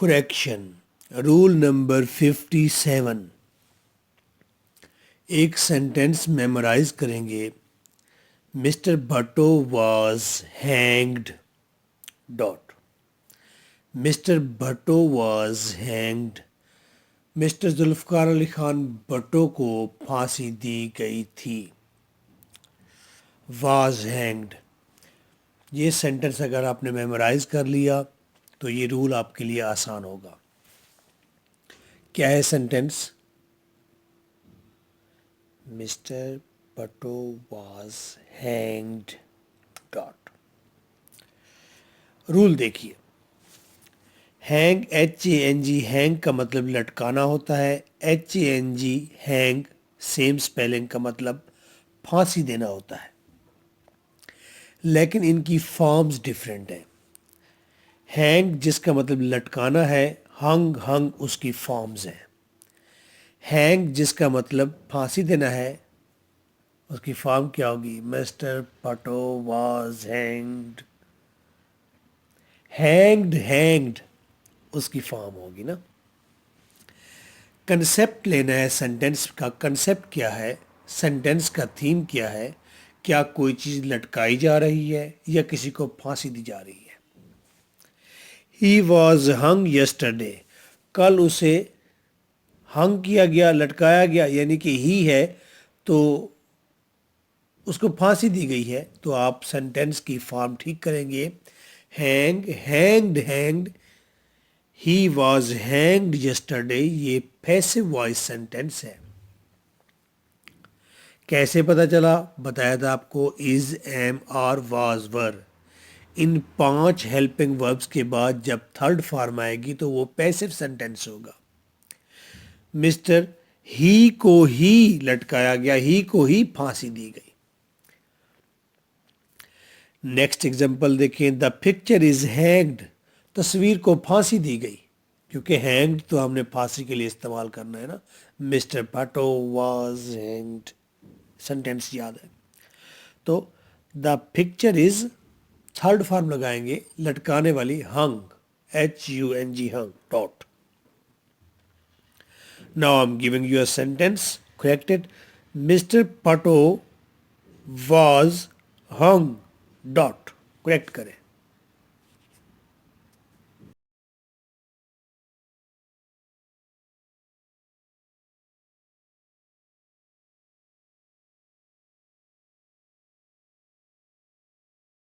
Correction. Rule number 57. एक sentence memorise करेंगे. Mister Bhutto was hanged dot. Mister Bhutto was hanged. Mister Zulfikar Ali Khan Bhutto को फांसी दी गई थी. Was hanged. ये सेंटेंस अगर आपने मेमोराइज कर लिया तो ये रूल आपके लिए आसान होगा. क्या है sentence? Mister Bhutto was hanged dot. Rule देखिए. हैंग HANG हैंग का मतलब लटकाना होता है. HANG हैंग सेम स्पेलिंग का मतलब फांसी देना होता है, लेकिन इनकी फॉर्म्स डिफरेंट हैं. हैंग जिसका मतलब लटकाना है, हंग हंग उसकी फॉर्म्स हैं. हैंग जिसका मतलब फांसी देना है, उसकी फॉर्म क्या होगी? Mister Bhutto was hanged. Hanged hanged उसकी फॉर्म होगी ना. कंसेप्ट लेना है सेंटेंस का. कंसेप्ट क्या है? सेंटेंस का थीम क्या है? क्या कोई चीज़ लटकाई जा रही है या किसी को फांसी दी जा रही है? He was hung yesterday. कल उसे हंग किया गया, लटकाया गया, यानी कि ही है तो उसको फांसी दी गई है. तो आप सेंटेंस की फॉर्म ठीक करेंगे. Hang hanged hanged. He was hanged yesterday. ये पैसिव वॉइस सेंटेंस है. कैसे पता चला? बताया था आपको. Is, am, are, was, were. इन 5 हेल्पिंग वर्ब्स के बाद जब थर्ड फॉर्म आएगी तो वो पैसिव सेंटेंस होगा. मिस्टर ही को ही लटकाया गया, ही को ही फांसी दी गई. नेक्स्ट एग्जांपल देखें. The picture is hanged. तस्वीर को फांसी दी गई, क्योंकि हैंग्ड तो हमने फांसी के लिए इस्तेमाल करना है ना. Mister Bhutto was hanged sentence याद है. तो the picture is third form लगाएंगे लटकाने वाली, hung, HUNG hung dot. Now I am giving you a sentence. Correct it. Mister Bhutto was hung dot. Correct करें.